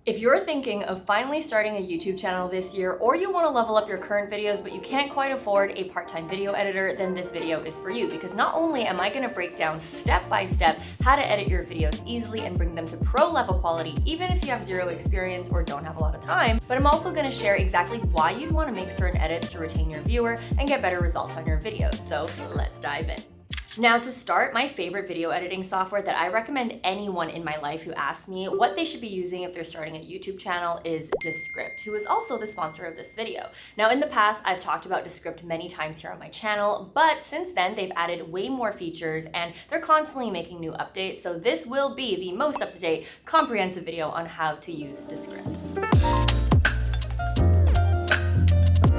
If you're thinking of finally starting a YouTube channel this year, or you want to level up your current videos but you can't quite afford a part-time video editor, then this video is for you, because not only am I going to break down step by step how to edit your videos easily and bring them to pro level quality even if you have zero experience or don't have a lot of time, but I'm also going to share exactly why you'd want to make certain edits to retain your viewer and get better results on your videos. So let's dive in. Now, to start, my favorite video editing software that I recommend anyone in my life who asks me what they should be using if they're starting a YouTube channel is Descript, who is also the sponsor of this video. Now, in the past, I've talked about Descript many times here on my channel, but since then, they've added way more features and they're constantly making new updates, so this will be the most up-to-date, comprehensive video on how to use Descript.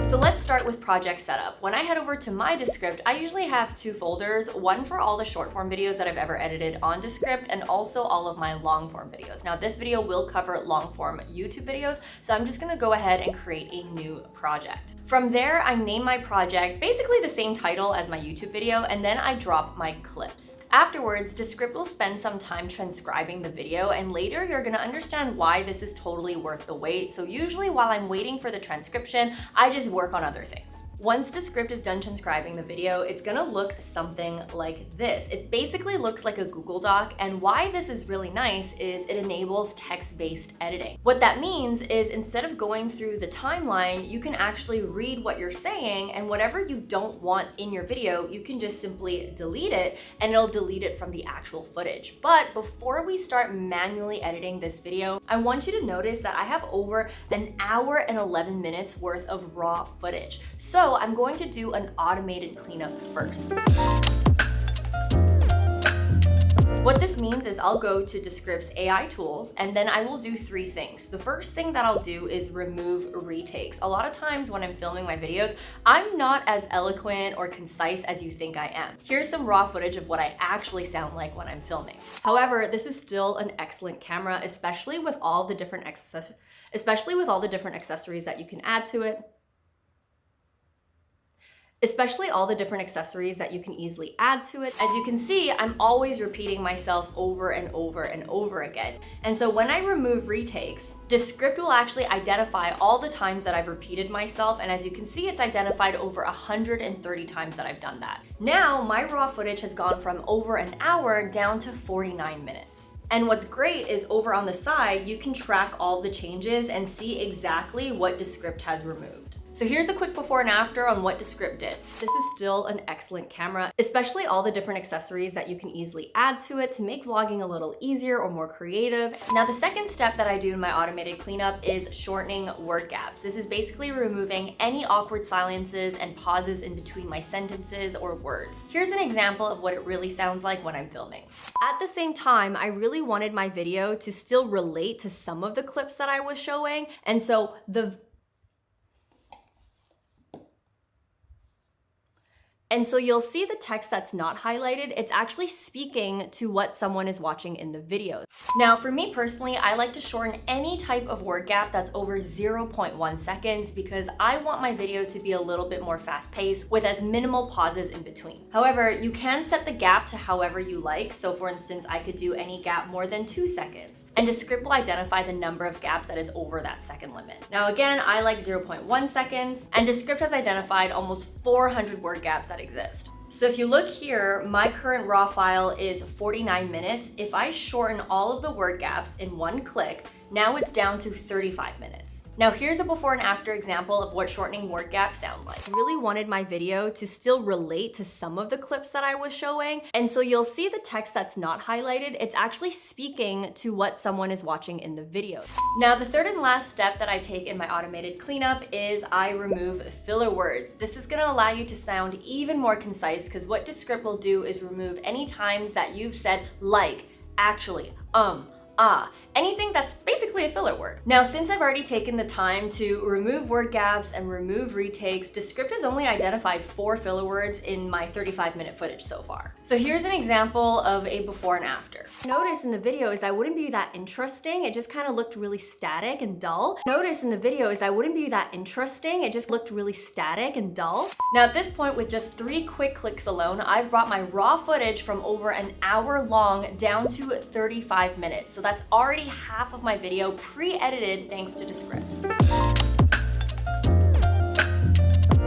So let's start with project setup. When I head over to my Descript, I usually have two folders, one for all the short form videos that I've ever edited on Descript and also all of my long form videos. Now this video will cover long form YouTube videos, so I'm just gonna go ahead and create a new project. From there, I name my project basically the same title as my YouTube video, and then I drop my clips. Afterwards, Descript will spend some time transcribing the video, and later you're gonna understand why this is totally worth the wait. So usually while I'm waiting for the transcription, I just work on other things. Once Descript is done transcribing the video, it's gonna look something like this. It basically looks like a Google Doc, and why this is really nice is it enables text-based editing. What that means is instead of going through the timeline, you can actually read what you're saying, and whatever you don't want in your video, you can just simply delete it, and it'll delete it from the actual footage. But before we start manually editing this video, I want you to notice that I have over an hour and 11 minutes worth of raw footage. So I'm going to do an automated cleanup first. What this means is I'll go to Descript's AI tools, and then I will do three things. The first thing that I'll do is remove retakes. A lot of times when I'm filming my videos, I'm not as eloquent or concise as you think I am. Here's some raw footage of what I actually sound like when I'm filming. However, this is still an excellent camera, especially with all the different accessories that you can add to it. Especially all the different accessories that you can easily add to it. As you can see, I'm always repeating myself over and over and over again. And so when I remove retakes, Descript will actually identify all the times that I've repeated myself, and as you can see, it's identified over 130 times that I've done that. Now, my raw footage has gone from over an hour down to 49 minutes. And what's great is over on the side, you can track all the changes and see exactly what Descript has removed. So here's a quick before and after on what Descript did. This is still an excellent camera, especially all the different accessories that you can easily add to it to make vlogging a little easier or more creative. Now, the second step that I do in my automated cleanup is shortening word gaps. This is basically removing any awkward silences and pauses in between my sentences or words. Here's an example of what it really sounds like when I'm filming. At the same time, I really wanted my video to still relate to some of the clips that I was showing, and so you'll see the text that's not highlighted, it's actually speaking to what someone is watching in the video. Now, for me personally, I like to shorten any type of word gap that's over 0.1 seconds because I want my video to be a little bit more fast-paced with as minimal pauses in between. However, you can set the gap to however you like. So for instance, I could do any gap more than 2 seconds. And Descript will identify the number of gaps that is over that second limit. Now again, I like 0.1 seconds, and Descript has identified almost 400 word gaps that exist. So if you look here, my current raw file is 49 minutes. If I shorten all of the word gaps in one click, now it's down to 35 minutes. Now here's a before and after example of what shortening word gaps sound like. I really wanted my video to still relate to some of the clips that I was showing, and so you'll see the text that's not highlighted, it's actually speaking to what someone is watching in the video. Now the third and last step that I take in my automated cleanup is I remove filler words. This is gonna allow you to sound even more concise, because what Descript will do is remove any times that you've said like, actually, anything that's basically a filler word. Now, since I've already taken the time to remove word gaps and remove retakes, Descript has only identified 4 filler words in my 35-minute footage so far. So here's an example of a before and after. Notice in the video is I wouldn't be that interesting. It just kind of looked really static and dull. Notice in the video is I wouldn't be that interesting. It just looked really static and dull. Now at this point, with just 3 quick clicks alone, I've brought my raw footage from over an hour long down to 35 minutes. So that's already half of my video pre-edited thanks to Descript.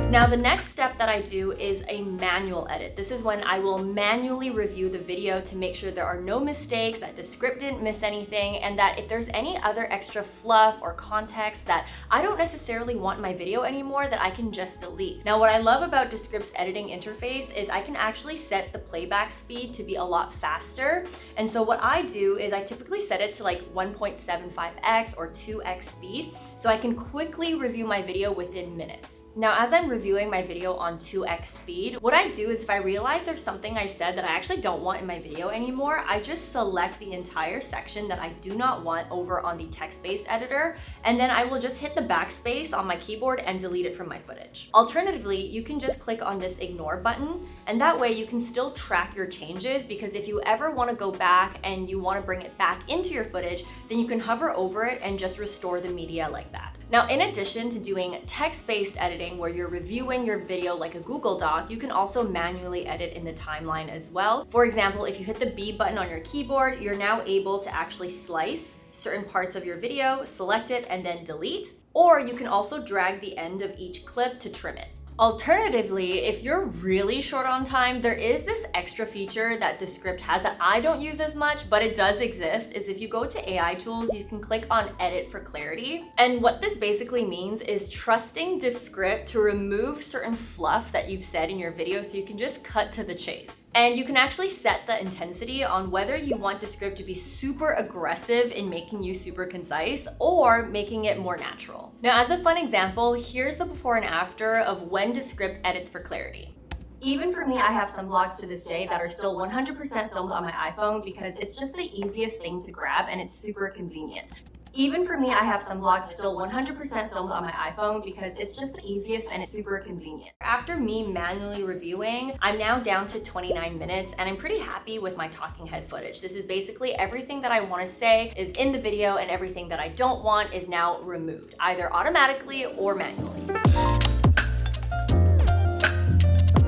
Now the next step that I do is a manual edit. This is when I will manually review the video to make sure there are no mistakes, that Descript didn't miss anything, and that if there's any other extra fluff or context that I don't necessarily want in my video anymore, that I can just delete. Now what I love about Descript's editing interface is I can actually set the playback speed to be a lot faster. And so what I do is I typically set it to like 1.75x or 2x speed, so I can quickly review my video within minutes. Now, as I'm reviewing my video on 2x speed, what I do is if I realize there's something I said that I actually don't want in my video anymore, I just select the entire section that I do not want over on the text-based editor, and then I will just hit the backspace on my keyboard and delete it from my footage. Alternatively, you can just click on this ignore button, and that way you can still track your changes, because if you ever want to go back and you want to bring it back into your footage, then you can hover over it and just restore the media like that. Now, in addition to doing text-based editing where you're reviewing your video like a Google Doc, you can also manually edit in the timeline as well. For example, if you hit the B button on your keyboard, you're now able to actually slice certain parts of your video, select it, and then delete. Or you can also drag the end of each clip to trim it. Alternatively, if you're really short on time, there is this extra feature that Descript has that I don't use as much, but it does exist, is if you go to AI tools, you can click on edit for clarity. And what this basically means is trusting Descript to remove certain fluff that you've said in your video so you can just cut to the chase. And you can actually set the intensity on whether you want Descript to be super aggressive in making you super concise or making it more natural. Now, as a fun example, here's the before and after of when Descript edits for clarity. Even for me, I have some vlogs to this day that are still 100% filmed on my iPhone because it's just the easiest thing to grab and it's super convenient. Even for me, I have some vlogs still 100% filmed on my iPhone because it's just the easiest and it's super convenient. After me manually reviewing, I'm now down to 29 minutes and I'm pretty happy with my talking head footage. This is basically everything that I want to say is in the video and everything that I don't want is now removed, either automatically or manually.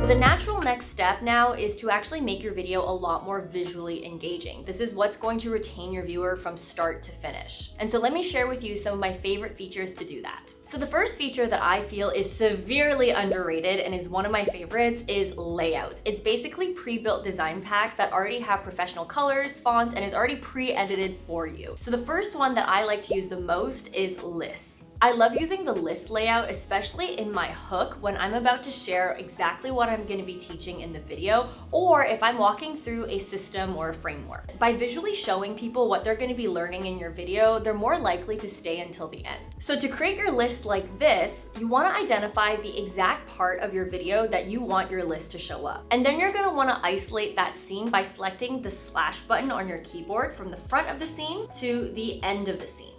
The natural next step now is to actually make your video a lot more visually engaging. This is what's going to retain your viewer from start to finish. And so let me share with you some of my favorite features to do that. So the first feature that I feel is severely underrated and is one of my favorites is layouts. It's basically pre-built design packs that already have professional colors, fonts, and is already pre-edited for you. So the first one that I like to use the most is lists. I love using the list layout, especially in my hook when I'm about to share exactly what I'm going to be teaching in the video, or if I'm walking through a system or a framework. By visually showing people what they're going to be learning in your video, they're more likely to stay until the end. So to create your list like this, you want to identify the exact part of your video that you want your list to show up. And then you're going to want to isolate that scene by selecting the slash button on your keyboard from the front of the scene to the end of the scene.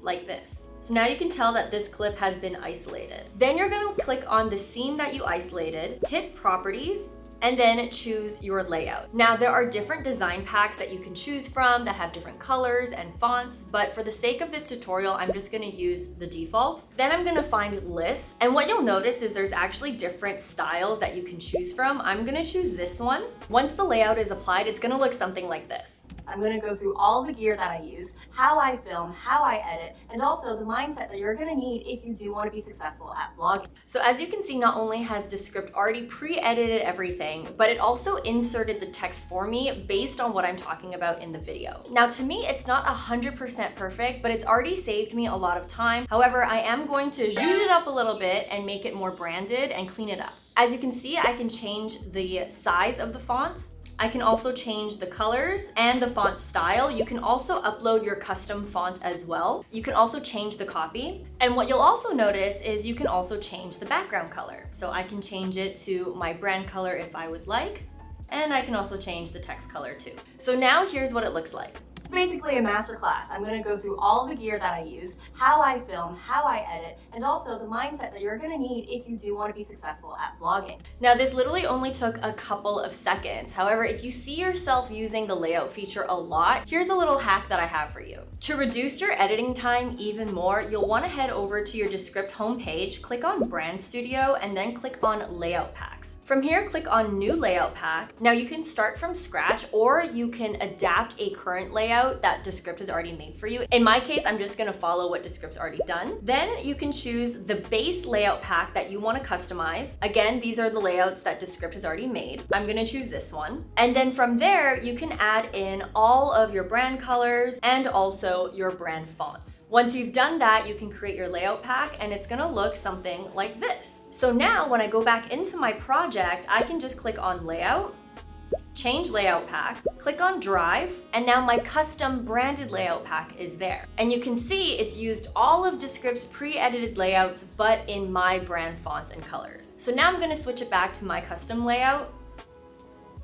Like this. So now you can tell that this clip has been isolated. Then you're going to click on the scene that you isolated, hit properties, and then choose your layout. Now there are different design packs that you can choose from that have different colors and fonts, but for the sake of this tutorial, I'm just gonna use the default. Then I'm gonna find lists, and what you'll notice is there's actually different styles that you can choose from. I'm gonna choose this one. Once the layout is applied, it's gonna look something like this. I'm gonna go through all the gear that I use, how I film, how I edit, and also the mindset that you're gonna need if you do wanna be successful at vlogging. So as you can see, not only has Descript already pre-edited everything, but it also inserted the text for me based on what I'm talking about in the video. Now to me, it's not 100% perfect, but it's already saved me a lot of time. However, I am going to zhuzh it up a little bit and make it more branded and clean it up. As you can see, I can change the size of the font. I can also change the colors and the font style. You can also upload your custom font as well. You can also change the copy. And what you'll also notice is you can also change the background color. So I can change it to my brand color if I would like. And I can also change the text color too. So now here's what it looks like. Basically a masterclass. I'm gonna go through all the gear that I use, how I film, how I edit, and also the mindset that you're gonna need if you do wanna be successful at vlogging. Now this literally only took a couple of seconds. However, if you see yourself using the layout feature a lot, here's a little hack that I have for you. To reduce your editing time even more, you'll wanna head over to your Descript homepage, click on Brand Studio, and then click on Layout Packs. From here, click on New Layout Pack. Now you can start from scratch or you can adapt a current layout that Descript has already made for you. In my case, I'm just gonna follow what Descript's already done. Then you can choose the base layout pack that you wanna customize. Again, these are the layouts that Descript has already made. I'm gonna choose this one. And then from there, you can add in all of your brand colors and also your brand fonts. Once you've done that, you can create your layout pack and it's gonna look something like this. So now when I go back into my project, I can just click on Layout, change Layout Pack, click on Drive, and now my custom branded layout pack is there. And you can see it's used all of Descript's pre-edited layouts, but in my brand fonts and colors. So now I'm gonna switch it back to my custom layout,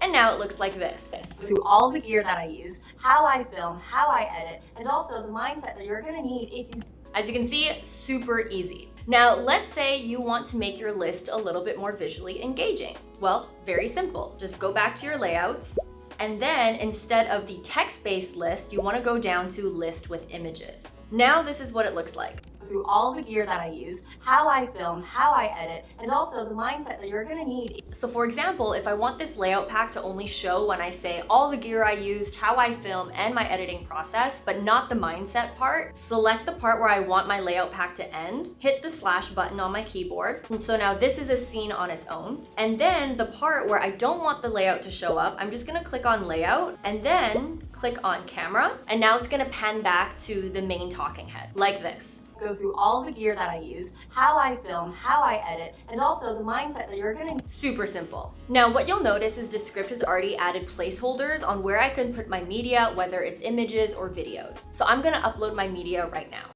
and now it looks like this. Through all the gear that I used, how I film, how I edit, and also the mindset that you're gonna need if you... As you can see, super easy. Now, let's say you want to make your list a little bit more visually engaging. Well, very simple. Just go back to your layouts, and then instead of the text-based list, you want to go down to list with images. Now this is what it looks like. Through all the gear that I used, how I film, how I edit, and also the mindset that you're gonna need. So for example, if I want this layout pack to only show when I say all the gear I used, how I film, and my editing process, but not the mindset part, select the part where I want my layout pack to end, hit the slash button on my keyboard. And so now this is a scene on its own. And then the part where I don't want the layout to show up, I'm just gonna click on layout and then click on camera. And now it's gonna pan back to the main talking head, like this. Go through all the gear that I used, how I film, how I edit, and also the mindset that you're gonna... Super simple. Now what you'll notice is Descript has already added placeholders on where I can put my media, whether it's images or videos. So I'm gonna upload my media right now.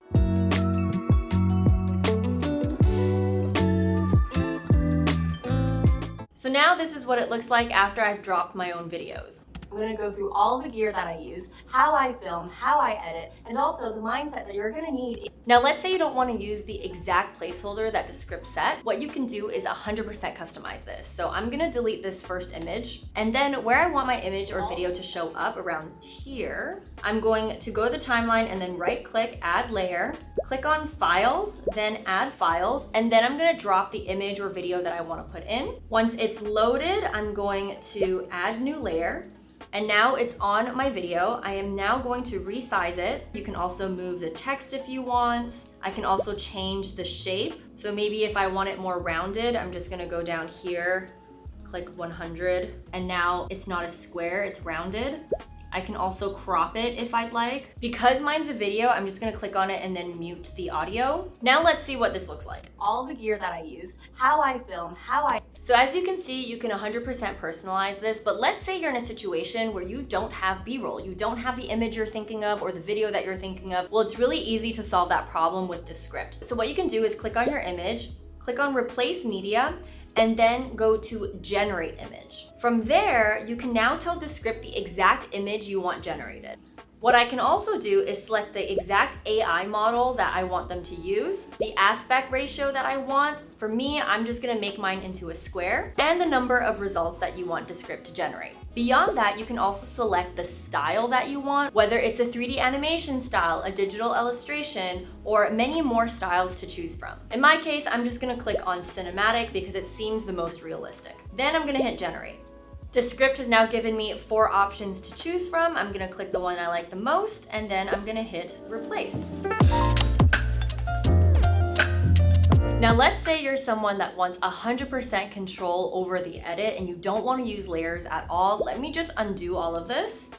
So now this is what it looks like after I've dropped my own videos. I'm gonna go through all the gear that I used, how I film, how I edit, and also the mindset that you're gonna need. Now let's say you don't wanna use the exact placeholder that Descript set. What you can do is 100% customize this. So I'm gonna delete this first image, and then where I want my image or video to show up around here, I'm going to go to the timeline and then right click, add layer, click on files, then add files, and then I'm gonna drop the image or video that I wanna put in. Once it's loaded, I'm going to add new layer. And now it's on my video. I am now going to resize it. You can also move the text if you want. I can also change the shape. So maybe if I want it more rounded, I'm just gonna go down here, click 100, and now it's not a square, it's rounded. I can also crop it if I'd like. Because mine's a video, I'm just gonna click on it and then mute the audio. Now let's see what this looks like. All the gear that I used, how I film, how I... So as you can see, you can 100% personalize this, but let's say you're in a situation where you don't have B-roll, you don't have the image you're thinking of or the video that you're thinking of. Well, it's really easy to solve that problem with Descript. So what you can do is click on your image, click on Replace Media, and then go to Generate Image. From there, you can now tell Descript the exact image you want generated. What I can also do is select the exact AI model that I want them to use, the aspect ratio that I want. For me, I'm just gonna make mine into a square, and the number of results that you want Descript to generate. Beyond that, you can also select the style that you want, whether it's a 3D animation style, a digital illustration, or many more styles to choose from. In my case, I'm just gonna click on cinematic because it seems the most realistic. Then I'm gonna hit generate. Descript has now given me 4 options to choose from. I'm gonna click the one I like the most, and then I'm gonna hit replace. Now let's say you're someone that wants 100% control over the edit and you don't wanna use layers at all. Let me just undo all of this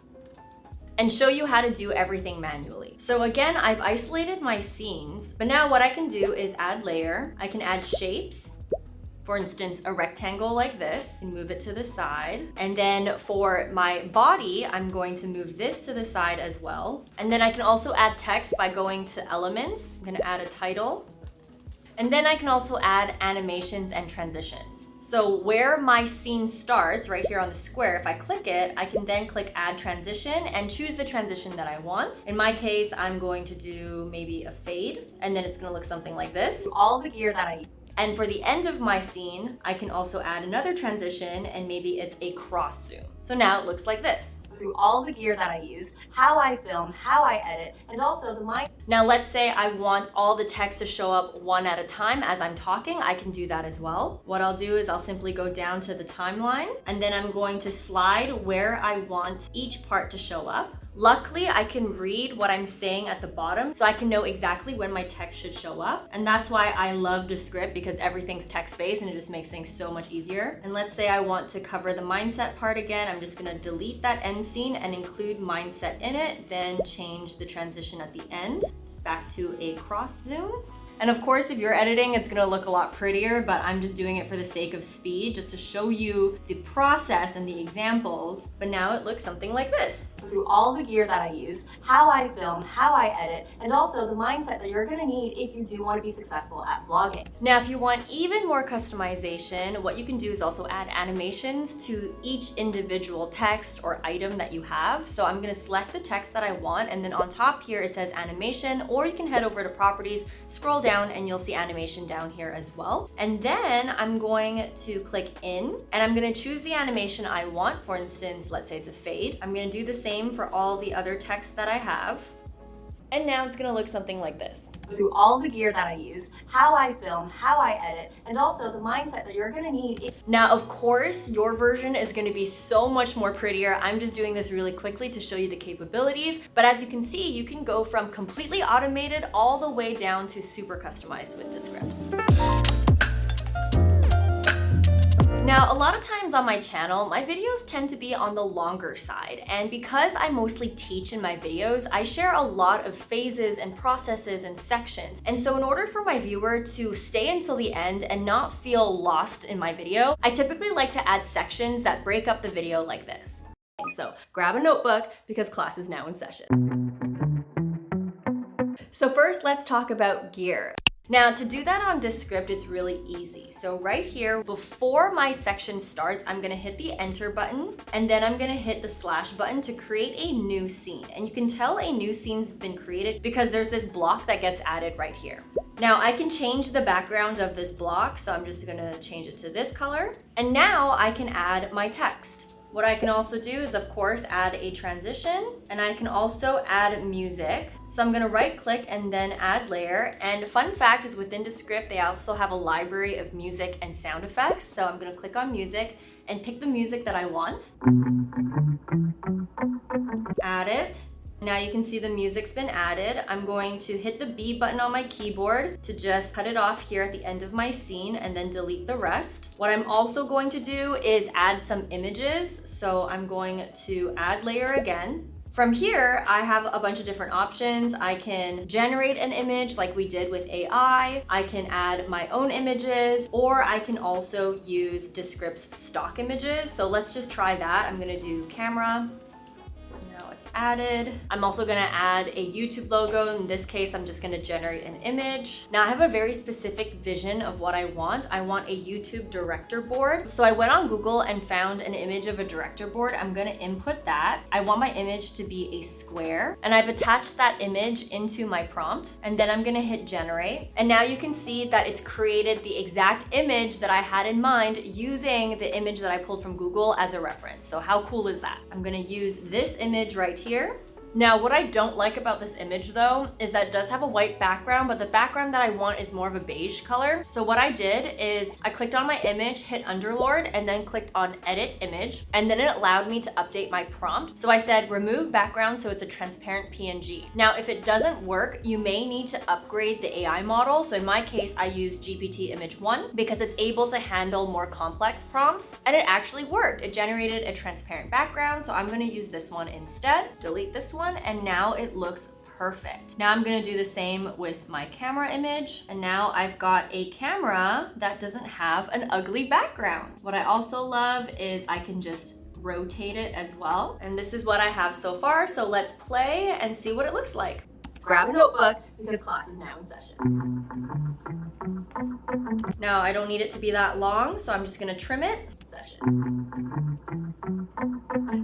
and show you how to do everything manually. So again, I've isolated my scenes, but now what I can do is add layer. I can add shapes. For instance, a rectangle like this, and move it to the side. And then for my body, I'm going to move this to the side as well. And then I can also add text by going to elements. I'm gonna add a title. And then I can also add animations and transitions. So where my scene starts, right here on the square, if I click it, I can then click add transition and choose the transition that I want. In my case, I'm going to do maybe a fade, and then it's gonna look something like this. All the gear that I use. And for the end of my scene, I can also add another transition and maybe it's a cross zoom. So now it looks like this. through all the gear that I used, how I film, how I edit, and also the mind. Now let's say I want all the text to show up one at a time as I'm talking. I can do that as well. What I'll do is I'll simply go down to the timeline, and then I'm going to slide where I want each part to show up. Luckily, I can read what I'm saying at the bottom, so I can know exactly when my text should show up. And that's why I love Descript, because everything's text-based and it just makes things so much easier. And let's say I want to cover the mindset part again. I'm just gonna delete that end scene and include mindset in it, then change the transition at the end back to a cross zoom. And of course, if you're editing, it's gonna look a lot prettier, but I'm just doing it for the sake of speed, just to show you the process and the examples. But now it looks something like this. So through all the gear that I use, how I film, how I edit, and also the mindset that you're gonna need if you do wanna be successful at vlogging. Now, if you want even more customization, what you can do is also add animations to each individual text or item that you have. So I'm gonna select the text that I want, and then on top here, it says animation, or you can head over to properties, scroll down, and you'll see animation down here as well. And then I'm going to click in, and I'm gonna choose the animation I want. For instance, let's say it's a fade. I'm gonna do the same for all the other text that I have. And now it's gonna look something like this. Through all the gear that I used, how I film, how I edit, and also the mindset that you're gonna need. Now, of course, your version is gonna be so much more prettier. I'm just doing this really quickly to show you the capabilities. But as you can see, you can go from completely automated all the way down to super customized with Descript. Now, a lot of times on my channel, my videos tend to be on the longer side. And because I mostly teach in my videos, I share a lot of phases and processes and sections. And so in order for my viewer to stay until the end and not feel lost in my video, I typically like to add sections that break up the video like this. So grab a notebook because class is now in session. So first, let's talk about gear. Now, to do that on Descript, it's really easy. So right here, before my section starts, I'm gonna hit the enter button, and then I'm gonna hit the slash button to create a new scene. And you can tell a new scene's been created because there's this block that gets added right here. Now, I can change the background of this block, so I'm just gonna change it to this color. And now I can add my text. What I can also do is, of course, add a transition, and I can also add music. So I'm gonna right click and then add layer. And fun fact is within Descript, they also have a library of music and sound effects. So I'm gonna click on music and pick the music that I want. Add it. Now you can see the music's been added. I'm going to hit the B button on my keyboard to just cut it off here at the end of my scene and then delete the rest. What I'm also going to do is add some images. So I'm going to add layer again. From here, I have a bunch of different options. I can generate an image like we did with AI. I can add my own images, or I can also use Descript's stock images. So let's just try that. I'm gonna do camera. Now it's added. I'm also gonna add a YouTube logo. In this case, I'm just gonna generate an image. Now I have a very specific vision of what I want. I want a YouTube director board. So I went on Google and found an image of a director board. I'm gonna input that. I want my image to be a square, and I've attached that image into my prompt, and then I'm gonna hit generate. And now you can see that it's created the exact image that I had in mind using the image that I pulled from Google as a reference. So how cool is that? I'm gonna use this image right here. Now, what I don't like about this image though, is that it does have a white background, but the background that I want is more of a beige color. So what I did is I clicked on my image, hit underlord, and then clicked on edit image. And then it allowed me to update my prompt. So I said, remove background so it's a transparent PNG. Now, if it doesn't work, you may need to upgrade the AI model. So in my case, I used GPT image 1 because it's able to handle more complex prompts, and it actually worked. It generated a transparent background. So I'm gonna use this one instead, delete this one, and now it looks perfect. Now I'm gonna do the same with my camera image, and now I've got a camera that doesn't have an ugly background. What I also love is I can just rotate it as well, and this is what I have so far. So let's play and see what it looks like. Grab a notebook because class is now in session. Now I don't need it to be that long, so I'm just gonna trim it.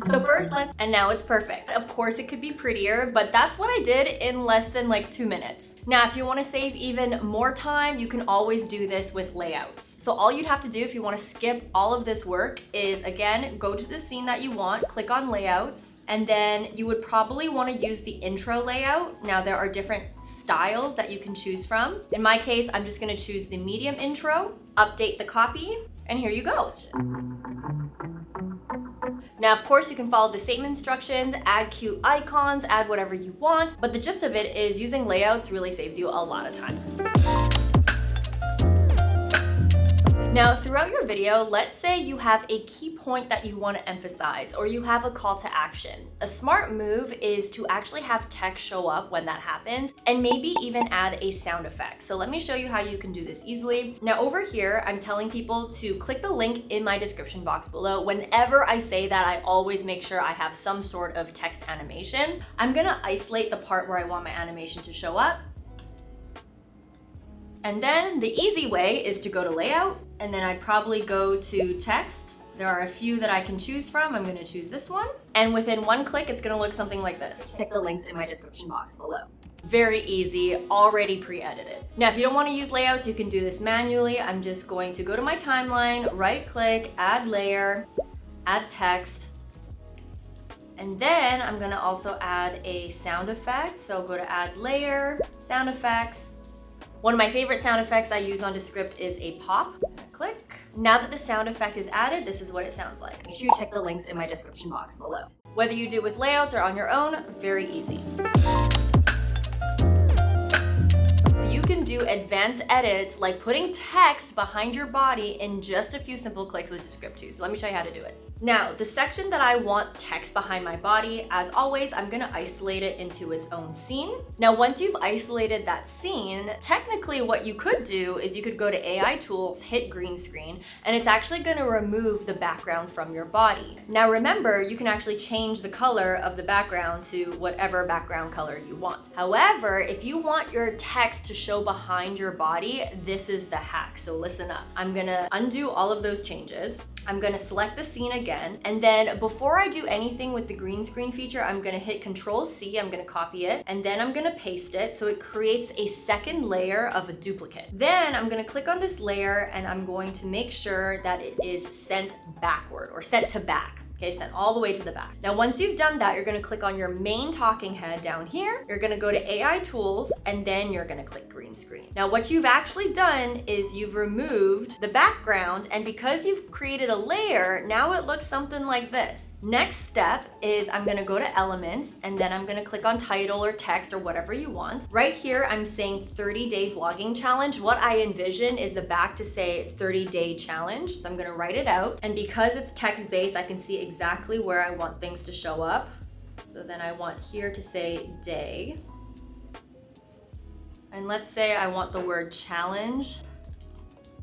So first and now it's perfect. Of course it could be prettier, but that's what I did in less than like 2 minutes. Now, if you want to save even more time, you can always do this with layouts. So all you'd have to do if you want to skip all of this work is, again, go to the scene that you want, click on layouts, And then you would probably want to use the intro layout. Now there are different styles that you can choose from. In my case, I'm just going to choose the medium intro, update the copy, and here you go. Now, of course, you can follow the same instructions, add cute icons, add whatever you want, but the gist of it is using layouts really saves you a lot of time. Now, throughout your video, let's say you have a key point that you want to emphasize, or you have a call to action. A smart move is to actually have text show up when that happens, and maybe even add a sound effect. So let me show you how you can do this easily. Now, over here, I'm telling people to click the link in my description box below. Whenever I say that, I always make sure I have some sort of text animation. I'm gonna isolate the part where I want my animation to show up. And then the easy way is to go to layout, and then I'd probably go to text. There are a few that I can choose from. I'm gonna choose this one. And within one click, it's gonna look something like this. Check the links in my description box below. Very easy, already pre-edited. Now, if you don't wanna use layouts, you can do this manually. I'm just going to go to my timeline, right click, add layer, add text. And then I'm gonna also add a sound effect. So go to add layer, sound effects. One of my favorite sound effects I use on Descript is a pop. Click. Now that the sound effect is added, this is what it sounds like. Make sure you check the links in my description box below. Whether you do it with layouts or on your own, very easy. You can do advanced edits like putting text behind your body in just a few simple clicks with Descript too. So let me show you how to do it. Now, the section that I want text behind my body, as always, I'm gonna isolate it into its own scene. Now, once you've isolated that scene, technically what you could do is you could go to AI tools, hit green screen, and it's actually gonna remove the background from your body. Now, remember, you can actually change the color of the background to whatever background color you want. However, if you want your text to show behind your body, this is the hack, so listen up. I'm gonna undo all of those changes. I'm gonna select the scene again, and then before I do anything with the green screen feature, I'm gonna hit Control-C, I'm gonna copy it, and then I'm gonna paste it so it creates a second layer of a duplicate. Then I'm gonna click on this layer and I'm going to make sure that it is sent backward or sent to back. Okay, sent all the way to the back. Now, once you've done that, you're gonna click on your main talking head down here. You're gonna go to AI tools, and then you're gonna click green screen. Now, what you've actually done is you've removed the background, and because you've created a layer, now it looks something like this. Next step is I'm gonna go to elements, and then I'm gonna click on title or text or whatever you want. Right here, I'm saying 30-day vlogging challenge. What I envision is the back to say 30-day challenge. So I'm gonna write it out, and because it's text-based, I can see exactly where I want things to show up. So then I want here to say day. And let's say I want the word challenge.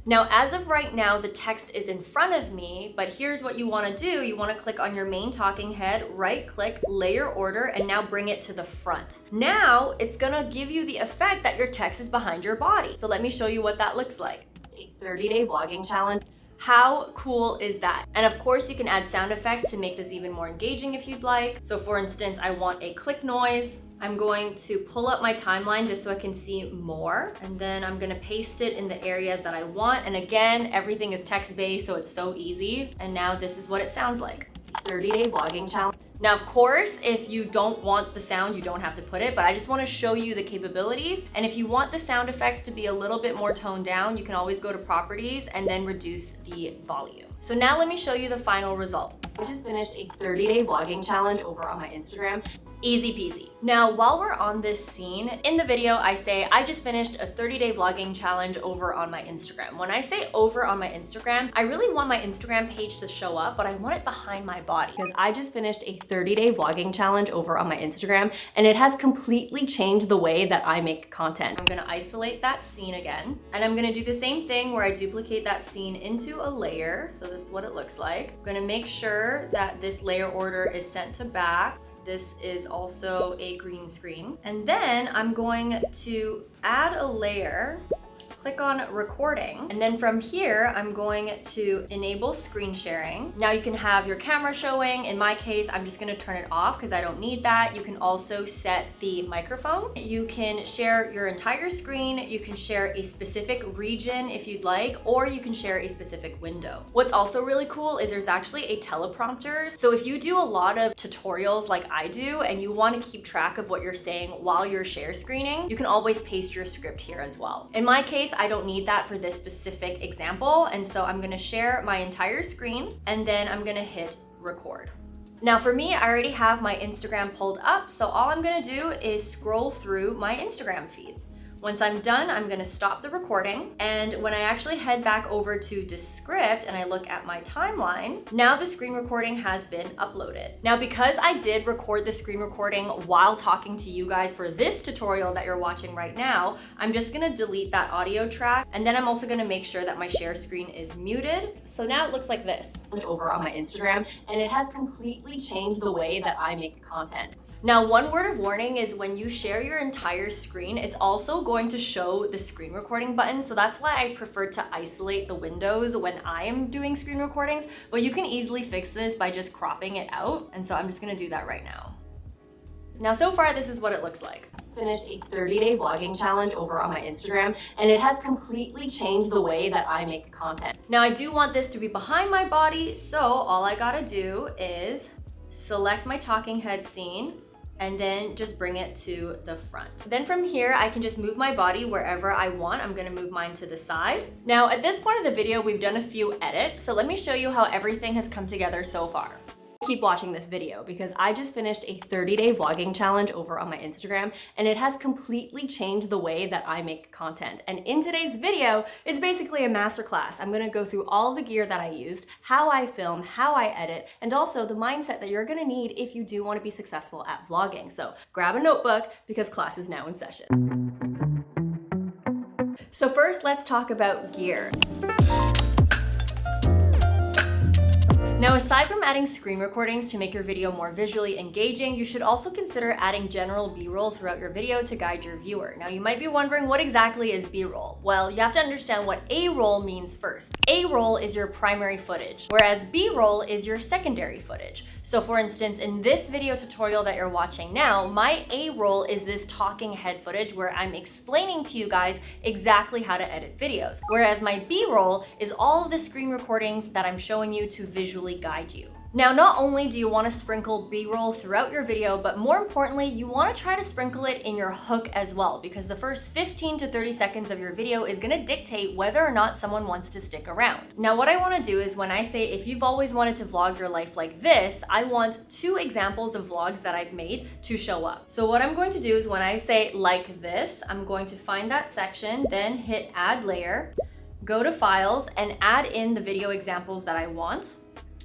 Now, as of right now, the text is in front of me, but here's what you wanna do. You wanna click on your main talking head, right click, layer order, and now bring it to the front. Now, it's gonna give you the effect that your text is behind your body. So let me show you what that looks like. A 30-day vlogging challenge. How cool is that? And of course, you can add sound effects to make this even more engaging if you'd like. So for instance, I want a click noise. I'm going to pull up my timeline just so I can see more. And then I'm gonna paste it in the areas that I want. And again, everything is text-based, so it's so easy. And now this is what it sounds like. 30-day vlogging challenge. Now, of course, if you don't want the sound, you don't have to put it, but I just wanna show you the capabilities. And if you want the sound effects to be a little bit more toned down, you can always go to properties and then reduce the volume. So now let me show you the final result. I just finished a 30-day vlogging challenge over on my Instagram. Easy peasy. Now, while we're on this scene, in the video, I say, I just finished a 30-day vlogging challenge over on my Instagram. When I say over on my Instagram, I really want my Instagram page to show up, but I want it behind my body because I just finished a 30-day vlogging challenge over on my Instagram, and it has completely changed the way that I make content. I'm gonna isolate that scene again, and I'm gonna do the same thing where I duplicate that scene into a layer. So this is what it looks like. I'm gonna make sure that this layer order is sent to back. This is also a green screen. And then I'm going to add a layer, click on recording. And then from here, I'm going to enable screen sharing. Now you can have your camera showing. In my case, I'm just gonna turn it off because I don't need that. You can also set the microphone. You can share your entire screen. You can share a specific region if you'd like, or you can share a specific window. What's also really cool is there's actually a teleprompter. So if you do a lot of tutorials like I do and you want to keep track of what you're saying while you're share screening, you can always paste your script here as well. In my case, I don't need that for this specific example, and so I'm gonna share my entire screen and then I'm gonna hit record. Now for me, I already have my Instagram pulled up, so all I'm gonna do is scroll through my Instagram feed. Once I'm done, I'm gonna stop the recording. And when I actually head back over to Descript and I look at my timeline, now the screen recording has been uploaded. Now, because I did record the screen recording while talking to you guys for this tutorial that you're watching right now, I'm just gonna delete that audio track. And then I'm also gonna make sure that my share screen is muted. So now it looks like this over on my Instagram, and it has completely changed the way that I make content. Now, one word of warning is when you share your entire screen, it's also going to show the screen recording button. So that's why I prefer to isolate the windows when I am doing screen recordings, but you can easily fix this by just cropping it out. And so I'm just gonna do that right now. Now, so far, this is what it looks like. Finished a 30-day vlogging challenge over on my Instagram, and it has completely changed the way that I make content. Now, I do want this to be behind my body, so all I gotta do is select my talking head scene, and then just bring it to the front. Then from here, I can just move my body wherever I want. I'm gonna move mine to the side. Now, at this point of the video, we've done a few edits, so let me show you how everything has come together so far. Keep watching this video because I just finished a 30-day vlogging challenge over on my Instagram, and it has completely changed the way that I make content. And in today's video, it's basically a masterclass. I'm gonna go through all the gear that I used, how I film, how I edit, and also the mindset that you're gonna need if you do want to be successful at vlogging. So grab a notebook because class is now in session. So first, let's talk about gear. Now, aside from adding screen recordings to make your video more visually engaging, you should also consider adding general B-roll throughout your video to guide your viewer. Now, you might be wondering what exactly is B-roll? Well, you have to understand what A-roll means first. A-roll is your primary footage, whereas B-roll is your secondary footage. So for instance, in this video tutorial that you're watching now, my A-roll is this talking head footage where I'm explaining to you guys exactly how to edit videos. Whereas my B-roll is all of the screen recordings that I'm showing you to visually guide you. Now, not only do you want to sprinkle B-roll throughout your video, but more importantly, you want to try to sprinkle it in your hook as well, because the first 15 to 30 seconds of your video is going to dictate whether or not someone wants to stick around. Now, what I want to do is when I say, if you've always wanted to vlog your life like this, I want 2 examples of vlogs that I've made to show up. So what I'm going to do is when I say like this, I'm going to find that section, then hit add layer, go to files and add in the video examples that I want.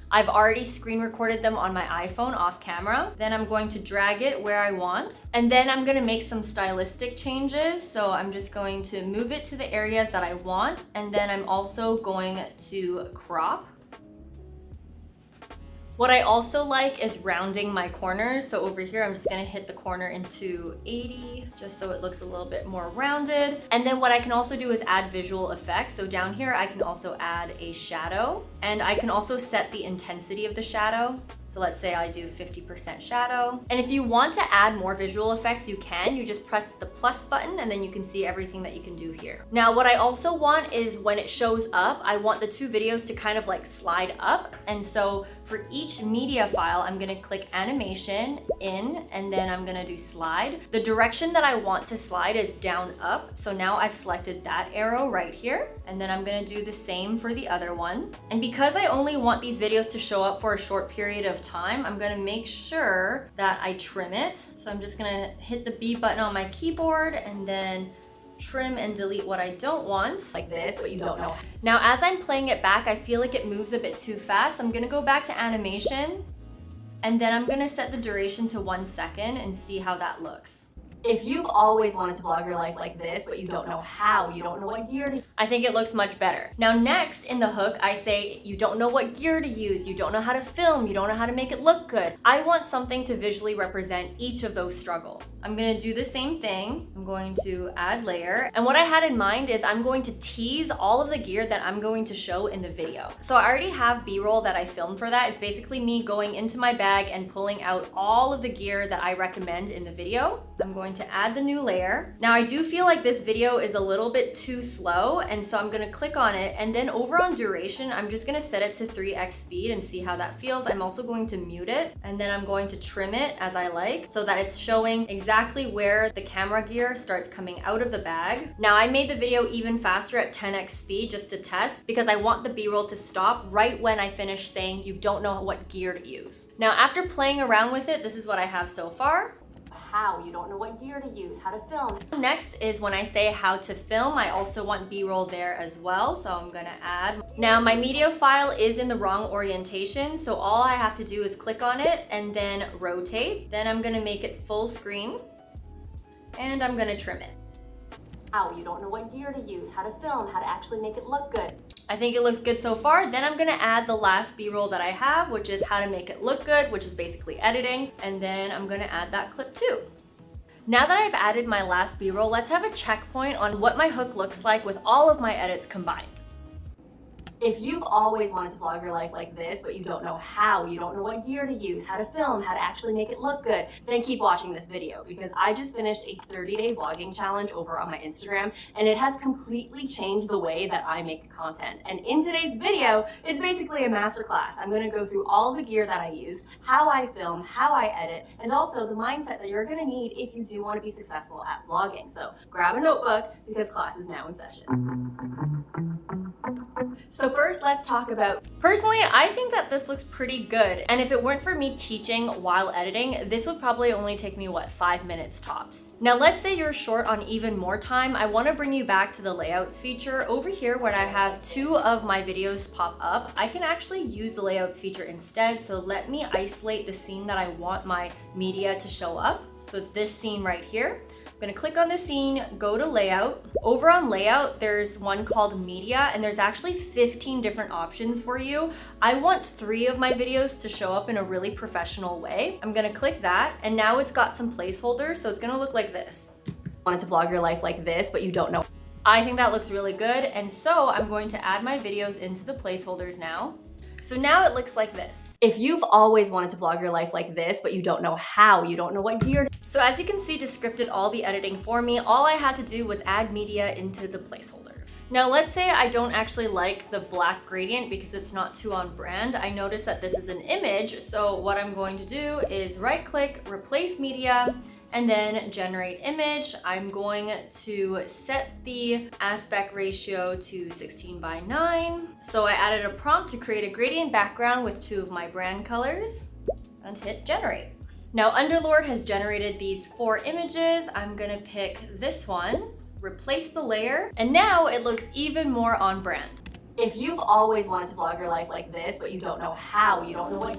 I've already screen recorded them on my iPhone off camera. Then I'm going to drag it where I want. And then I'm gonna make some stylistic changes. So I'm just going to move it to the areas that I want. And then I'm also going to crop. What I also like is rounding my corners. So over here, I'm just gonna hit the corner into 80, just so it looks a little bit more rounded. And then what I can also do is add visual effects. So down here, I can also add a shadow, and I can also set the intensity of the shadow. So let's say I do 50% shadow. And if you want to add more visual effects, you can. You just press the plus button and then you can see everything that you can do here. Now, what I also want is when it shows up, I want the 2 videos to kind of like slide up. And so for each media file, I'm gonna click animation in, and then I'm gonna do slide. The direction that I want to slide is down up. So now I've selected that arrow right here. And then I'm gonna do the same for the other one. And because I only want these videos to show up for a short period of time, I'm gonna make sure that I trim it. So I'm just gonna hit the B button on my keyboard and then trim and delete what I don't want, like this, but you don't know. Now, as I'm playing it back, I feel like it moves a bit too fast. I'm gonna go back to animation, and then I'm gonna set the duration to 1 second and see how that looks. If you've always wanted to vlog your life like this, but you don't know how, you don't know what gear to, I think it looks much better. Now next in the hook, I say you don't know what gear to use, you don't know how to film, you don't know how to make it look good. I want something to visually represent each of those struggles. I'm gonna do the same thing. I'm going to add layer. And what I had in mind is I'm going to tease all of the gear that I'm going to show in the video. So I already have B-roll that I filmed for that. It's basically me going into my bag and pulling out all of the gear that I recommend in the video. I'm going to add the new layer. Now I do feel like this video is a little bit too slow, and so I'm gonna click on it, and then over on duration, I'm just gonna set it to 3x speed and see how that feels. I'm also going to mute it, and then I'm going to trim it as I like so that it's showing exactly where the camera gear starts coming out of the bag. Now I made the video even faster at 10x speed just to test because I want the B-roll to stop right when I finish saying you don't know what gear to use. Now after playing around with it, this is what I have so far. How, you don't know what gear to use, how to film. Next is when I say how to film, I also want B-roll there as well, so I'm gonna add. Now my media file is in the wrong orientation, so all I have to do is click on it and then rotate. Then I'm gonna make it full screen and I'm gonna trim it. How, you don't know what gear to use, how to film, how to actually make it look good. I think it looks good so far. Then I'm gonna add the last B-roll that I have, which is how to make it look good, which is basically editing. And then I'm gonna add that clip too. Now that I've added my last B-roll, let's have a checkpoint on what my hook looks like with all of my edits combined. If you've always wanted to vlog your life like this, but you don't know how, you don't know what gear to use, how to film, how to actually make it look good, then keep watching this video because I just finished a 30-day vlogging challenge over on my Instagram, and it has completely changed the way that I make content. And in today's video, it's basically a masterclass. I'm gonna go through all of the gear that I used, how I film, how I edit, and also the mindset that you're gonna need if you do wanna be successful at vlogging. So grab a notebook because class is now in session. So first, let's talk about, personally, I think that this looks pretty good. And if it weren't for me teaching while editing, this would probably only take me, 5 minutes tops. Now, let's say you're short on even more time. I wanna bring you back to the layouts feature. Over here, when I have 2 of my videos pop up, I can actually use the layouts feature instead. So let me isolate the scene that I want my media to show up. So it's this scene right here. I'm gonna click on the scene, go to layout. Over on layout, there's one called media, and there's actually 15 different options for you. I want 3 of my videos to show up in a really professional way. I'm gonna click that, and now it's got some placeholders, so it's gonna look like this. Wanted to vlog your life like this, but you don't know. I think that looks really good, and so I'm going to add my videos into the placeholders now. So now it looks like this. If you've always wanted to vlog your life like this, but you don't know how, you don't know what gear. So as you can see, Descript did all the editing for me. All I had to do was add media into the placeholders. Now let's say I don't actually like the black gradient because it's not too on brand. I noticed that this is an image, so what I'm going to do is right click, replace media, and then generate image. I'm going to set the aspect ratio to 16:9. So I added a prompt to create a gradient background with 2 of my brand colors and hit generate. Now Underlord has generated these 4 images. I'm gonna pick this one, replace the layer, and now it looks even more on brand. If you've always wanted to vlog your life like this, but you don't know how, you don't know what.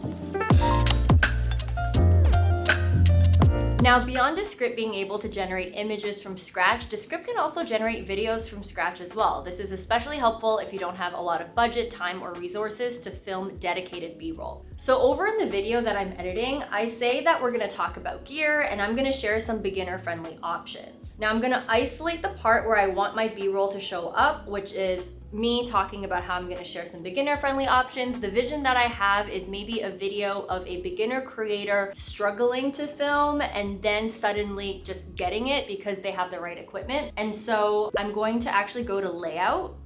Now, beyond Descript being able to generate images from scratch, Descript can also generate videos from scratch as well. This is especially helpful if you don't have a lot of budget, time, or resources to film dedicated B-roll. So over in the video that I'm editing, I say that we're gonna talk about gear and I'm gonna share some beginner-friendly options. Now I'm gonna isolate the part where I want my B-roll to show up, which is me talking about how I'm gonna share some beginner-friendly options. The vision that I have is maybe a video of a beginner creator struggling to film and then suddenly just getting it because they have the right equipment. And so I'm going to actually go to layout,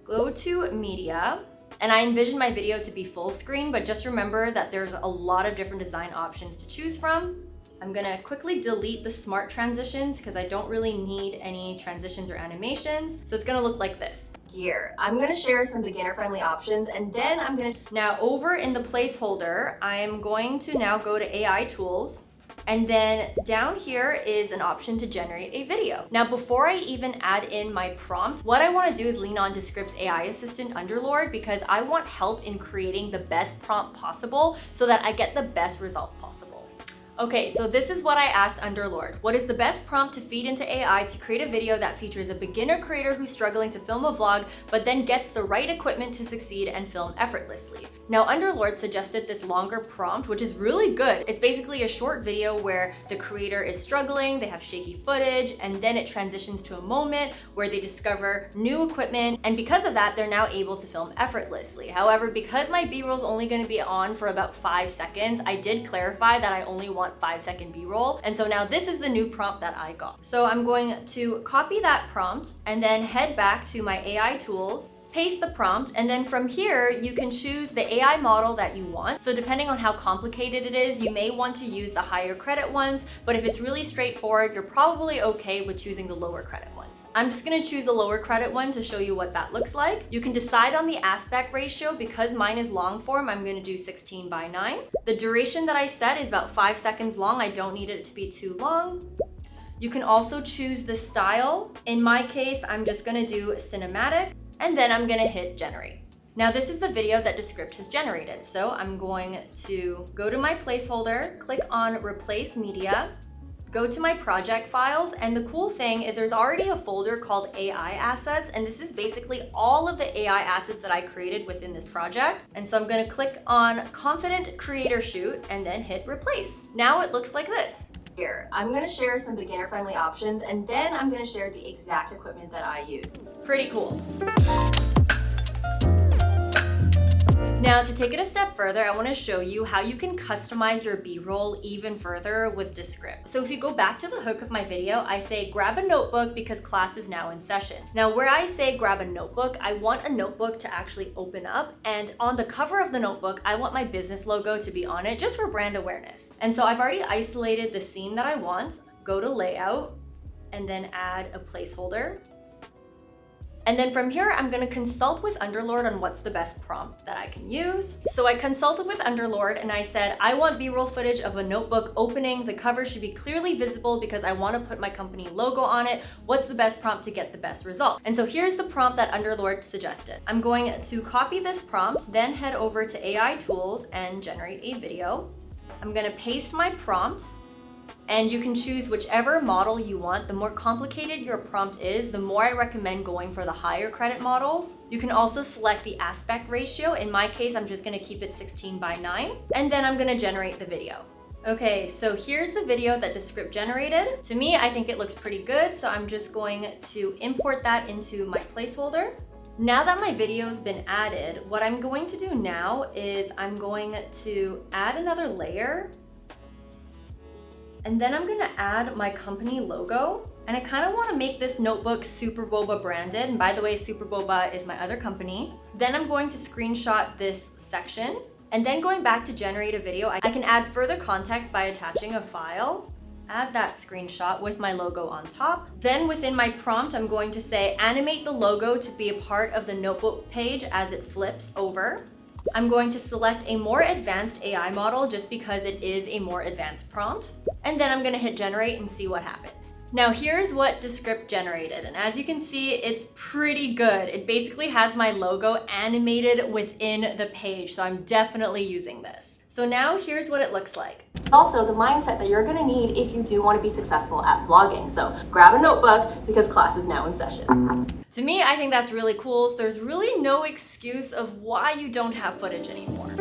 go to media, and I envision my video to be full screen, but just remember that there's a lot of different design options to choose from. I'm gonna quickly delete the smart transitions because I don't really need any transitions or animations. So it's gonna look like this. Gear. I'm gonna share some beginner-friendly options, and then now over in the placeholder, I'm going to now go to AI tools, and then down here is an option to generate a video. Now, before I even add in my prompt, what I wanna do is lean on Descript's AI assistant Underlord because I want help in creating the best prompt possible so that I get the best result possible. Okay, so this is what I asked Underlord. What is the best prompt to feed into AI to create a video that features a beginner creator who's struggling to film a vlog, but then gets the right equipment to succeed and film effortlessly? Now, Underlord suggested this longer prompt, which is really good. It's basically a short video where the creator is struggling, they have shaky footage, and then it transitions to a moment where they discover new equipment, and because of that, they're now able to film effortlessly. However, because my B-roll is only going to be on for about 5 seconds, I did clarify that I only want 5-second B-roll. And so now this is the new prompt that I got. So I'm going to copy that prompt and then head back to my AI tools, paste the prompt, and then from here, you can choose the AI model that you want. So depending on how complicated it is, you may want to use the higher credit ones, but if it's really straightforward, you're probably okay with choosing the lower credit ones. I'm just gonna choose the lower credit one to show you what that looks like. You can decide on the aspect ratio. Because mine is long form, I'm gonna do 16:9. The duration that I set is about 5 seconds long. I don't need it to be too long. You can also choose the style. In my case, I'm just gonna do cinematic, and then I'm gonna hit generate. Now this is the video that Descript has generated. So I'm going to go to my placeholder, click on replace media, go to my project files, and the cool thing is there's already a folder called AI assets, and this is basically all of the AI assets that I created within this project. And so I'm gonna click on confident creator shoot and then hit replace. Now it looks like this. Here, I'm gonna share some beginner friendly options, and then I'm gonna share the exact equipment that I use. Pretty cool. Now, to take it a step further, I want to show you how you can customize your B-roll even further with Descript. So if you go back to the hook of my video, I say grab a notebook because class is now in session. Now, where I say grab a notebook, I want a notebook to actually open up, and on the cover of the notebook, I want my business logo to be on it just for brand awareness. And so I've already isolated the scene that I want. Go to layout and then add a placeholder. And then from here, I'm gonna consult with Underlord on what's the best prompt that I can use. So I consulted with Underlord and I said, I want B-roll footage of a notebook opening. The cover should be clearly visible because I wanna put my company logo on it. What's the best prompt to get the best result? And so here's the prompt that Underlord suggested. I'm going to copy this prompt, then head over to AI tools and generate a video. I'm gonna paste my prompt, and you can choose whichever model you want. The more complicated your prompt is, the more I recommend going for the higher credit models. You can also select the aspect ratio. In my case, I'm just gonna keep it 16:9, and then I'm gonna generate the video. Okay, so here's the video that Descript generated. To me, I think it looks pretty good, so I'm just going to import that into my placeholder. Now that my video's been added, what I'm going to do now is I'm going to add another layer, and then I'm gonna add my company logo. And I kind of want to make this notebook Super Boba branded. And by the way, Super Boba is my other company. Then I'm going to screenshot this section. And then going back to generate a video, I can add further context by attaching a file. Add that screenshot with my logo on top. Then within my prompt, I'm going to say, animate the logo to be a part of the notebook page as it flips over. I'm going to select a more advanced AI model just because it is a more advanced prompt. And then I'm gonna hit generate and see what happens. Now here's what Descript generated. And as you can see, it's pretty good. It basically has my logo animated within the page. So I'm definitely using this. So now here's what it looks like. Also the mindset that you're gonna need if you do wanna be successful at vlogging. So grab a notebook because class is now in session. To me, I think that's really cool. So there's really no excuse of why you don't have footage anymore.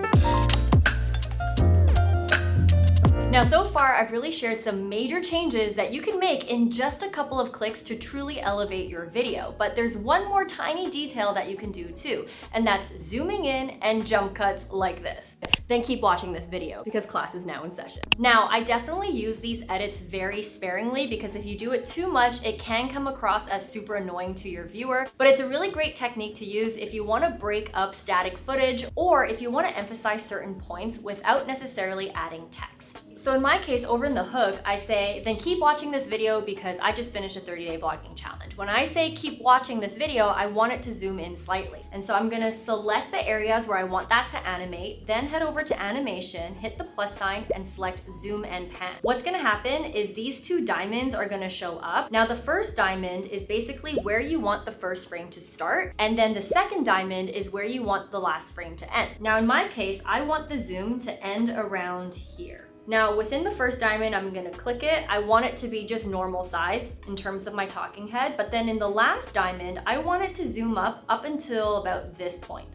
Now, so far, I've really shared some major changes that you can make in just a couple of clicks to truly elevate your video. But there's one more tiny detail that you can do too, and that's zooming in and jump cuts like this. Then keep watching this video because class is now in session. Now, I definitely use these edits very sparingly because if you do it too much, it can come across as super annoying to your viewer, but it's a really great technique to use if you want to break up static footage or if you want to emphasize certain points without necessarily adding text. So in my case, over in the hook, I say, then keep watching this video because I just finished a 30-day blogging challenge. When I say keep watching this video, I want it to zoom in slightly. And so I'm gonna select the areas where I want that to animate, then head over to animation, hit the plus sign and select zoom and pan. What's gonna happen is these two diamonds are gonna show up. Now the first diamond is basically where you want the first frame to start. And then the second diamond is where you want the last frame to end. Now in my case, I want the zoom to end around here. Now within the first diamond, I'm gonna click it. I want it to be just normal size in terms of my talking head, but then in the last diamond, I want it to zoom up until about this point.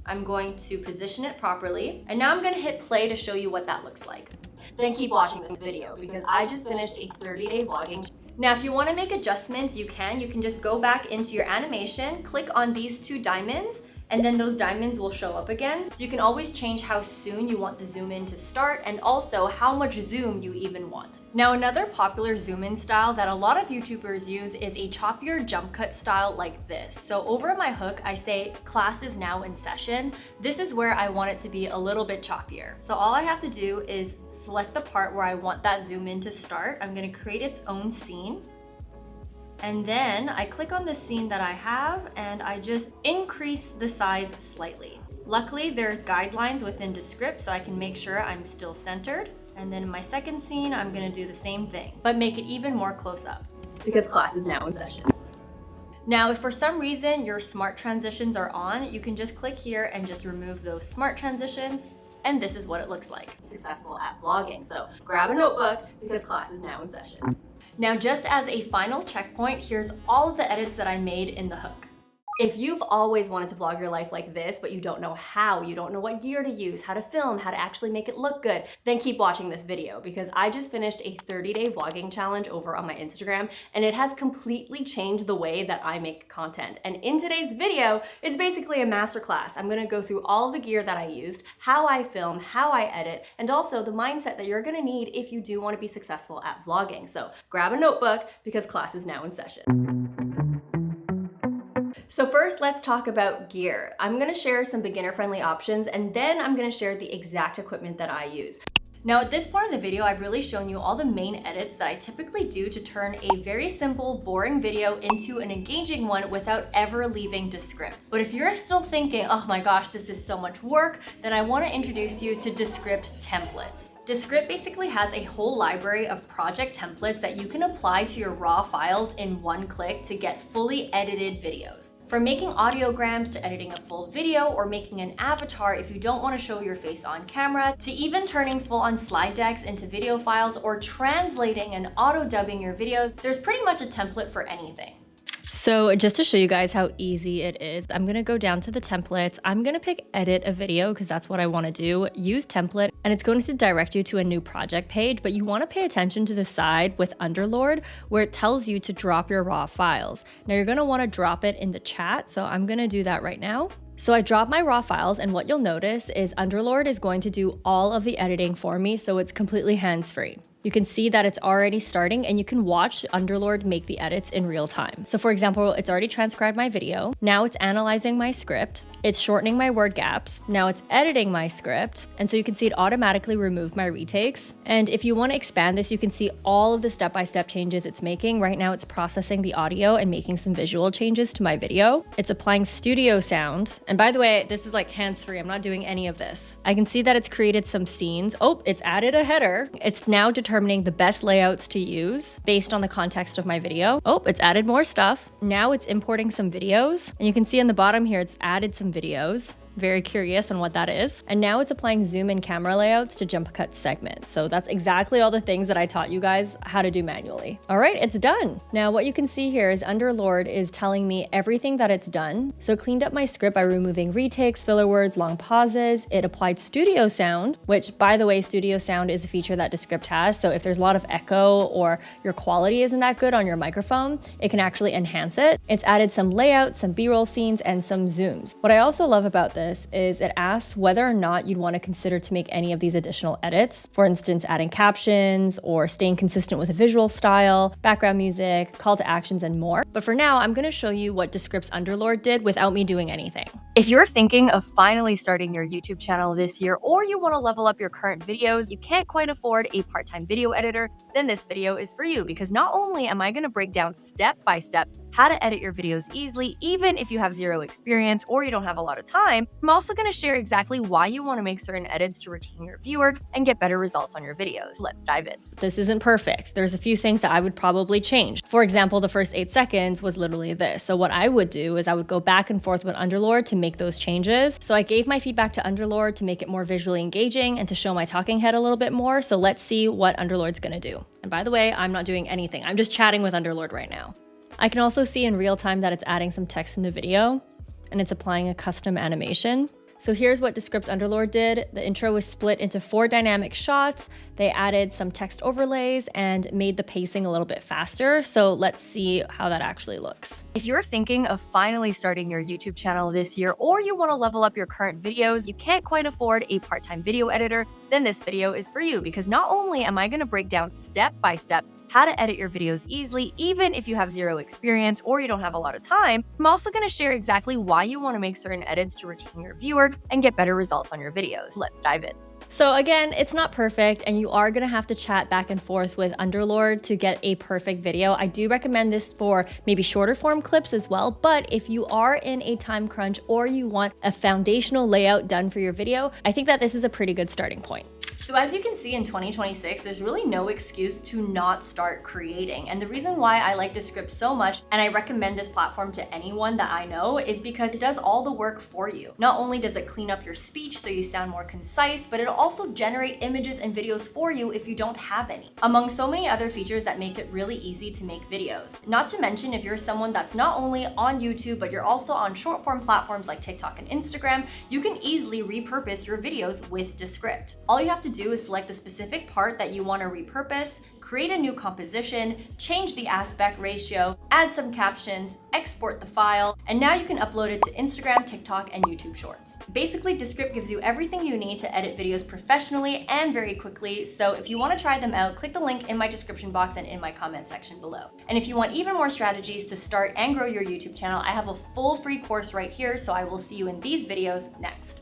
I'm going to position it properly, and now I'm gonna hit play to show you what that looks like. Then keep watching this video because I just finished a 30-day vlogging. Now, if you wanna make adjustments, you can just go back into your animation, click on these 2 diamonds, and then those diamonds will show up again. So you can always change how soon you want the zoom in to start and also how much zoom you even want. Now, another popular zoom in style that a lot of YouTubers use is a choppier jump cut style like this. So over my hook, I say class is now in session. This is where I want it to be a little bit choppier. So all I have to do is select the part where I want that zoom in to start. I'm gonna create its own scene. And then I click on the scene that I have and I just increase the size slightly. Luckily, there's guidelines within Descript so I can make sure I'm still centered. And then in my second scene, I'm gonna do the same thing, but make it even more close up because class is now in session. Now, if for some reason your smart transitions are on, you can just click here and just remove those smart transitions. And this is what it looks like. Successful at vlogging. So grab a notebook because class is now in session. Now, just as a final checkpoint, here's all of the edits that I made in the hook. If you've always wanted to vlog your life like this, but you don't know how, you don't know what gear to use, how to film, how to actually make it look good, then keep watching this video because I just finished a 30-day vlogging challenge over on my Instagram and it has completely changed the way that I make content. And in today's video, it's basically a masterclass. I'm gonna go through all of the gear that I used, how I film, how I edit, and also the mindset that you're gonna need if you do wanna be successful at vlogging. So grab a notebook because class is now in session. So first, let's talk about gear. I'm gonna share some beginner-friendly options and then I'm gonna share the exact equipment that I use. Now at this point in the video, I've really shown you all the main edits that I typically do to turn a very simple, boring video into an engaging one without ever leaving Descript. But if you're still thinking, oh my gosh, this is so much work, then I wanna introduce you to Descript Templates. Descript basically has a whole library of project templates that you can apply to your raw files in one click to get fully edited videos. From making audiograms to editing a full video or making an avatar if you don't want to show your face on camera, to even turning full-on slide decks into video files or translating and auto-dubbing your videos, there's pretty much a template for anything. So just to show you guys how easy it is, I'm gonna go down to the templates. I'm gonna pick edit a video because that's what I wanna do. Use template and it's going to direct you to a new project page, but you wanna pay attention to the side with Underlord where it tells you to drop your raw files. Now you're gonna wanna drop it in the chat. So I'm gonna do that right now. So I dropped my raw files and what you'll notice is Underlord is going to do all of the editing for me. So it's completely hands-free. You can see that it's already starting and you can watch Underlord make the edits in real time. So for example, it's already transcribed my video. Now it's analyzing my script. It's shortening my word gaps. Now it's editing my script. And so you can see it automatically removed my retakes. And if you want to expand this, you can see all of the step-by-step changes it's making. Right now it's processing the audio and making some visual changes to my video. It's applying studio sound. And by the way, this is like hands-free. I'm not doing any of this. I can see that it's created some scenes. Oh, it's added a header. It's now determining the best layouts to use based on the context of my video. Oh, it's added more stuff. Now it's importing some videos. And you can see on the bottom here, it's added some videos. Very curious on what that is. And now it's applying zoom and camera layouts to Jumpcuts segments. So that's exactly all the things that I taught you guys how to do manually. All right, it's done. Now what you can see here is Underlord is telling me everything that it's done. So it cleaned up my script by removing retakes, filler words, long pauses. It applied studio sound, which by the way, studio sound is a feature that Descript has. So if there's a lot of echo or your quality isn't that good on your microphone, it can actually enhance it. It's added some layouts, some B-roll scenes, and some zooms. What I also love about this is it asks whether or not you'd want to consider to make any of these additional edits. For instance, adding captions or staying consistent with a visual style, background music, call to actions, and more. But for now, I'm going to show you what Descript's Underlord did without me doing anything. If you're thinking of finally starting your YouTube channel this year, or you want to level up your current videos, you can't quite afford a part-time video editor, then this video is for you because not only am I going to break down step by step how to edit your videos easily, even if you have zero experience or you don't have a lot of time, I'm also going to share exactly why you want to make certain edits to retain your viewer and get better results on your videos. Let's dive in. This isn't perfect. There's a few things that I would probably change. For example, the first 8 seconds was literally this. So what I would do is I would go back and forth with Underlord to make make those changes. So I gave my feedback to Underlord to make it more visually engaging and to show my talking head a little bit more. So let's see what Underlord's gonna do. And by the way, I'm not doing anything. I'm just chatting with Underlord right now. I can also see in real time that it's adding some text in the video and it's applying a custom animation. So here's what Descript Underlord did. The intro was split into 4 dynamic shots. They added some text overlays and made the pacing a little bit faster. So let's see how that actually looks. If you're thinking of finally starting your YouTube channel this year, or you want to level up your current videos, you can't quite afford a part-time video editor, then this video is for you, because not only am I going to break down step by step how to edit your videos easily, even if you have 0 experience or you don't have a lot of time, I'm also going to share exactly why you want to make certain edits to retain your viewer and get better results on your videos. Let's dive in. So again, it's not perfect and you are gonna have to chat back and forth with Underlord to get a perfect video. I do recommend this for maybe shorter form clips as well, but if you are in a time crunch or you want a foundational layout done for your video, I think that this is a pretty good starting point. So as you can see in 2026, there's really no excuse to not start creating. And the reason why I like Descript so much, and I recommend this platform to anyone that I know, is because it does all the work for you. Not only does it clean up your speech so you sound more concise, but it'll also generate images and videos for you if you don't have any, among so many other features that make it really easy to make videos. Not to mention, if you're someone that's not only on YouTube, but you're also on short form platforms like TikTok and Instagram, you can easily repurpose your videos with Descript. All you have to do is select the specific part that you want to repurpose, create a new composition, change the aspect ratio, add some captions, export the file, and now you can upload it to Instagram, TikTok, and YouTube Shorts. Basically, Descript gives you everything you need to edit videos professionally and very quickly, so if you want to try them out, click the link in my description box and in my comment section below. And if you want even more strategies to start and grow your YouTube channel, I have a full free course right here, so I will see you in these videos next.